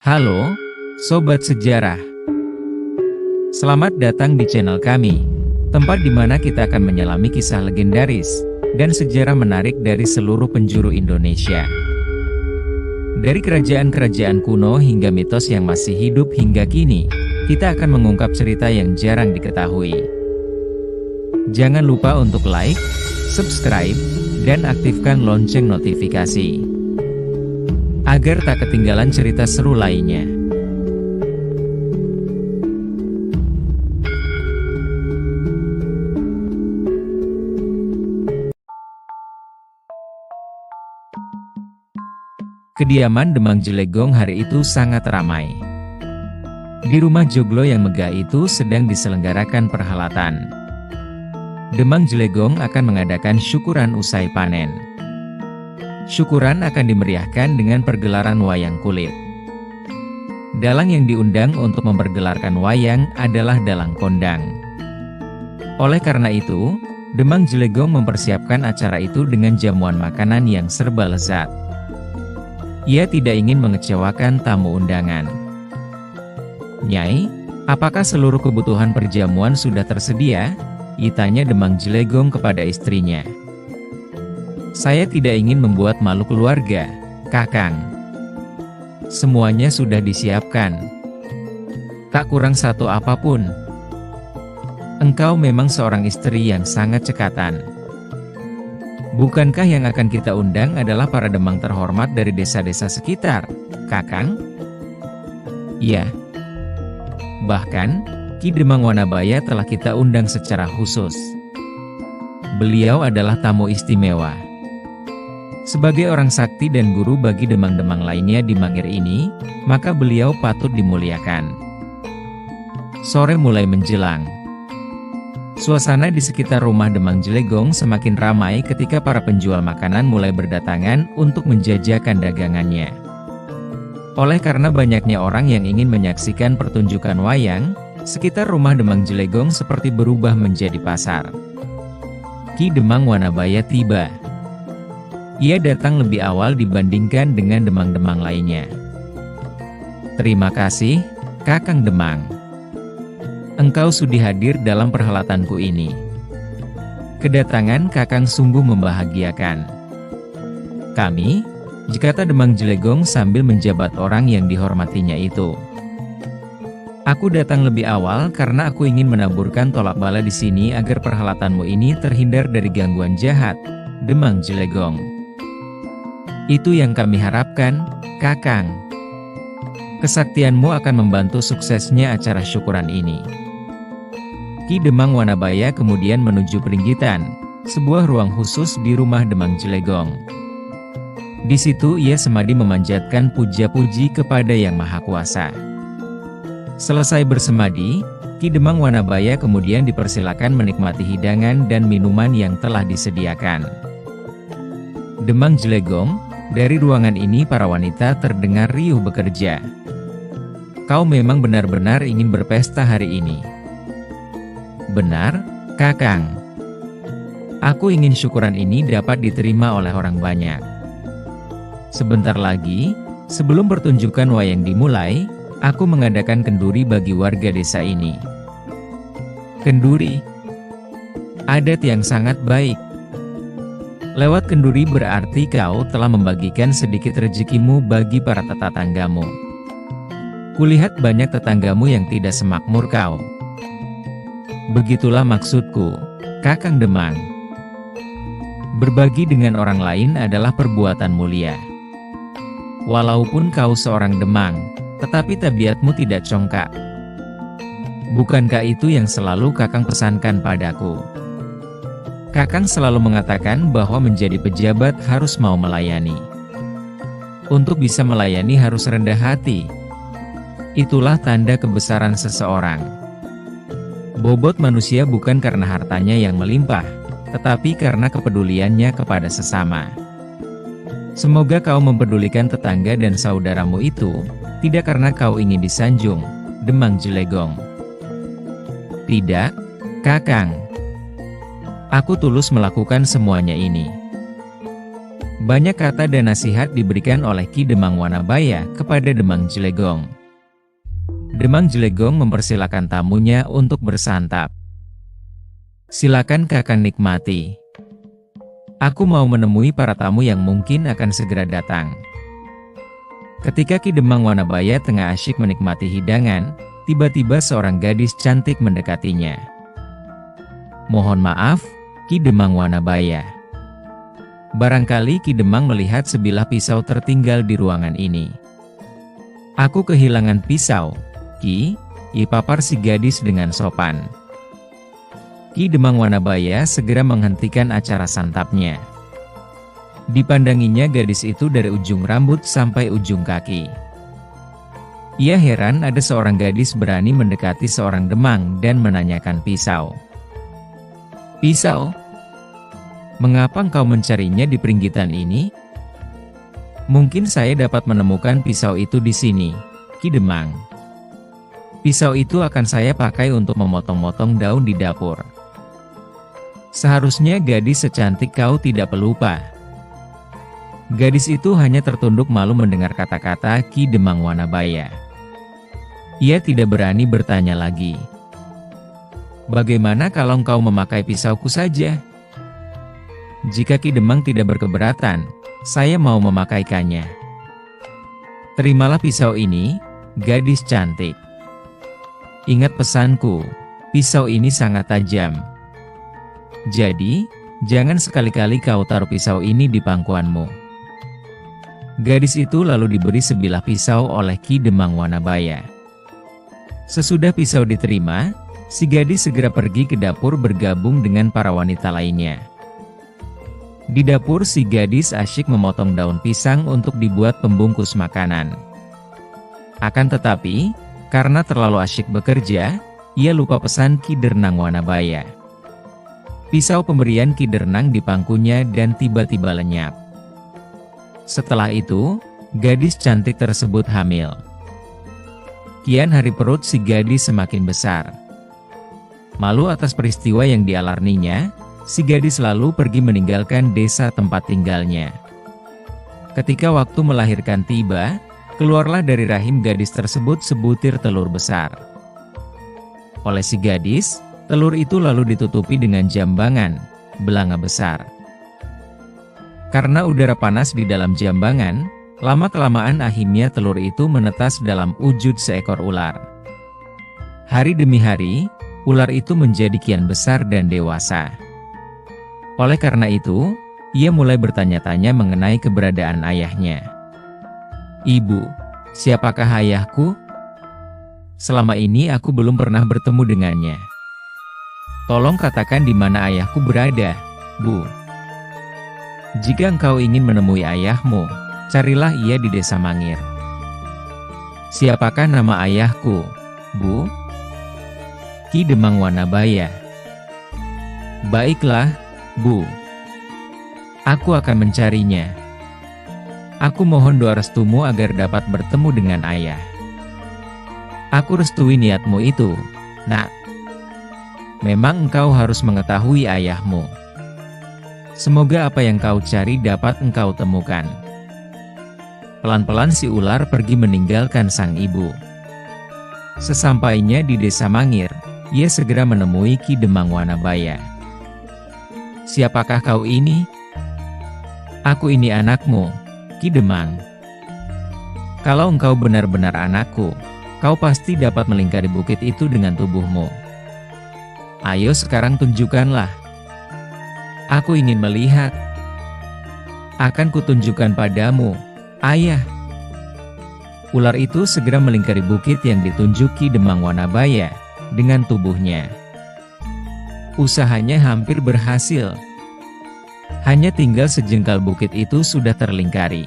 Halo, Sobat Sejarah. Selamat datang di channel kami, tempat di mana kita akan menyelami kisah legendaris dan sejarah menarik dari seluruh penjuru Indonesia. Dari kerajaan-kerajaan kuno hingga mitos yang masih hidup hingga kini, kita akan mengungkap cerita yang jarang diketahui. Jangan lupa untuk like, subscribe, dan aktifkan lonceng notifikasi agar tak ketinggalan cerita seru lainnya. Kediaman Demang Jelegong hari itu sangat ramai. Di rumah joglo yang megah itu sedang diselenggarakan perhelatan. Demang Jelegong akan mengadakan syukuran usai panen. Syukuran akan dimeriahkan dengan pergelaran wayang kulit. Dalang yang diundang untuk mempergelarkan wayang adalah dalang kondang. Oleh karena itu, Demang Jelegong mempersiapkan acara itu dengan jamuan makanan yang serba lezat. Ia tidak ingin mengecewakan tamu undangan. "Nyai, apakah seluruh kebutuhan perjamuan sudah tersedia?" tanya Demang Jelegong kepada istrinya. "Saya tidak ingin membuat malu keluarga, Kakang. Semuanya sudah disiapkan. Tak kurang satu apapun." "Engkau memang seorang istri yang sangat cekatan. Bukankah yang akan kita undang adalah para demang terhormat dari desa-desa sekitar, Kakang?" "Ya. Bahkan, Ki Demang Wanabaya telah kita undang secara khusus. Beliau adalah tamu istimewa. Sebagai orang sakti dan guru bagi demang-demang lainnya di Mangir ini, maka beliau patut dimuliakan." Sore mulai menjelang. Suasana di sekitar rumah Demang Jelegong semakin ramai ketika para penjual makanan mulai berdatangan untuk menjajakan dagangannya. Oleh karena banyaknya orang yang ingin menyaksikan pertunjukan wayang, sekitar rumah Demang Jelegong seperti berubah menjadi pasar. Ki Demang Wanabaya tiba. Ia datang lebih awal dibandingkan dengan demang-demang lainnya. "Terima kasih, Kakang Demang. Engkau sudi hadir dalam perhelatanku ini. Kedatangan Kakang sungguh membahagiakan kami," kata Demang Jelegong sambil menjabat orang yang dihormatinya itu. "Aku datang lebih awal karena aku ingin menaburkan tolak bala di sini agar perhelatanmu ini terhindar dari gangguan jahat, Demang Jelegong. Itu yang kami harapkan, Kakang. Kesaktianmu akan membantu suksesnya acara syukuran ini." Ki Demang Wanabaya kemudian menuju Peringgitan, sebuah ruang khusus di rumah Demang Jelegong. Di situ ia semadi memanjatkan puja-puji kepada Yang Maha Kuasa. Selesai bersemadi, Ki Demang Wanabaya kemudian dipersilakan menikmati hidangan dan minuman yang telah disediakan. Demang Jelegong, dari ruangan ini para wanita terdengar riuh bekerja. "Kau memang benar-benar ingin berpesta hari ini?" "Benar, Kakang. Aku ingin syukuran ini dapat diterima oleh orang banyak. Sebentar lagi, sebelum pertunjukan wayang dimulai, aku mengadakan kenduri bagi warga desa ini." "Kenduri? Adat yang sangat baik. Lewat kenduri berarti kau telah membagikan sedikit rezekimu bagi para tetanggamu. Kulihat banyak tetanggamu yang tidak semakmur kau." "Begitulah maksudku, Kakang Demang. Berbagi dengan orang lain adalah perbuatan mulia. Walaupun kau seorang demang, tetapi tabiatmu tidak congkak. Bukankah itu yang selalu Kakang pesankan padaku? Kakang selalu mengatakan bahwa menjadi pejabat harus mau melayani. Untuk bisa melayani harus rendah hati. Itulah tanda kebesaran seseorang. Bobot manusia bukan karena hartanya yang melimpah, tetapi karena kepeduliannya kepada sesama. Semoga kau mempedulikan tetangga dan saudaramu itu, tidak karena kau ingin disanjung, Demang Jelegong." "Tidak, Kakang. Aku tulus melakukan semuanya ini." Banyak kata dan nasihat diberikan oleh Ki Demang Wanabaya kepada Demang Jelegong. Demang Jelegong mempersilakan tamunya untuk bersantap. Silakan kakang nikmati. Aku mau menemui para tamu yang mungkin akan segera datang. Ketika Ki Demang Wanabaya tengah asyik menikmati hidangan, tiba-tiba seorang gadis cantik mendekatinya. Mohon maaf, Ki Demang Wanabaya. Barangkali Ki Demang melihat sebilah pisau tertinggal di ruangan ini. Aku kehilangan pisau, Ki, papar si gadis dengan sopan. Ki Demang Wanabaya segera menghentikan acara santapnya. Dipandanginya gadis itu dari ujung rambut sampai ujung kaki. Ia heran ada seorang gadis berani mendekati seorang Demang dan menanyakan pisau. Pisau? Mengapa engkau mencarinya di peringgitan ini? Mungkin saya dapat menemukan pisau itu di sini, Ki Demang. Pisau itu akan saya pakai untuk memotong-motong daun di dapur. Seharusnya gadis secantik kau tidak pelupa. Gadis itu hanya tertunduk malu mendengar kata-kata Ki Demang Wanabaya. Ia tidak berani bertanya lagi. Bagaimana kalau engkau memakai pisauku saja? Jika Ki Demang tidak berkeberatan, saya mau memakaikannya. Terimalah pisau ini, gadis cantik. Ingat pesanku, pisau ini sangat tajam. Jadi, jangan sekali-kali kau taruh pisau ini di pangkuanmu. Gadis itu lalu diberi sebilah pisau oleh Ki Demang Wanabaya. Sesudah pisau diterima, si gadis segera pergi ke dapur bergabung dengan para wanita lainnya. Di dapur si gadis asyik memotong daun pisang untuk dibuat pembungkus makanan. Akan tetapi, karena terlalu asyik bekerja, ia lupa pesan Ki Demang Wanabaya. Pisau pemberian Ki Demang di pangkunya dan tiba-tiba lenyap. Setelah itu, gadis cantik tersebut hamil. Kian hari perut si gadis semakin besar. Malu atas peristiwa yang dialaminya, si gadis lalu pergi meninggalkan desa tempat tinggalnya. Ketika waktu melahirkan tiba, keluarlah dari rahim gadis tersebut sebutir telur besar. Oleh si gadis, telur itu lalu ditutupi dengan jambangan, belanga besar. Karena udara panas di dalam jambangan, lama-kelamaan akhirnya telur itu menetas dalam wujud seekor ular. Hari demi hari, ular itu menjadi kian besar dan dewasa. Oleh karena itu, ia mulai bertanya-tanya mengenai keberadaan ayahnya. Ibu, siapakah ayahku? Selama ini aku belum pernah bertemu dengannya. Tolong katakan di mana ayahku berada, Bu. Jika engkau ingin menemui ayahmu, carilah ia di desa Mangir. Siapakah nama ayahku, Bu? Ki Demang Wanabaya. Baiklah, Bu. Aku akan mencarinya. Aku mohon doa restumu agar dapat bertemu dengan ayah. Aku restui niatmu itu, Nak. Memang engkau harus mengetahui ayahmu. Semoga apa yang kau cari dapat engkau temukan. Pelan-pelan si ular pergi meninggalkan sang ibu. Sesampainya di desa Mangir, ia segera menemui Ki Demang Wanabaya. Siapakah kau ini? Aku ini anakmu, Ki Demang. Kalau engkau benar-benar anakku, kau pasti dapat melingkari bukit itu dengan tubuhmu. Ayo sekarang tunjukkanlah. Aku ingin melihat. Akan kutunjukkan padamu, ayah. Ular itu segera melingkari bukit yang ditunjuk Ki Demang Wanabaya dengan tubuhnya. Usahanya hampir berhasil. Hanya tinggal sejengkal bukit itu sudah terlingkari.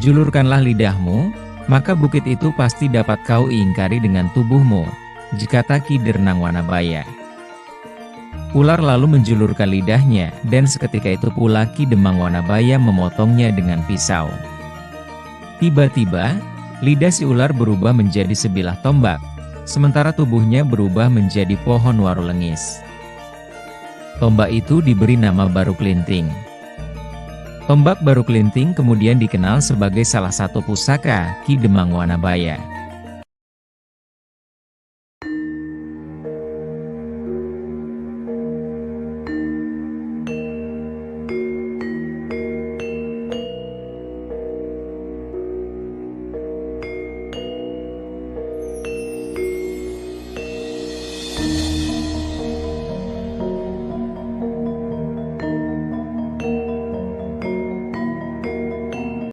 Julurkanlah lidahmu, maka bukit itu pasti dapat kau ingkari dengan tubuhmu, kata Ki Demang Wanabaya. Ular lalu menjulurkan lidahnya, dan seketika itu pula Ki Demang Wanabaya memotongnya dengan pisau. Tiba-tiba, lidah si ular berubah menjadi sebilah tombak, sementara tubuhnya berubah menjadi pohon warulengis. Tombak itu diberi nama Baru Klinting. Tombak Baru Klinting kemudian dikenal sebagai salah satu pusaka Ki Demang Wanabaya.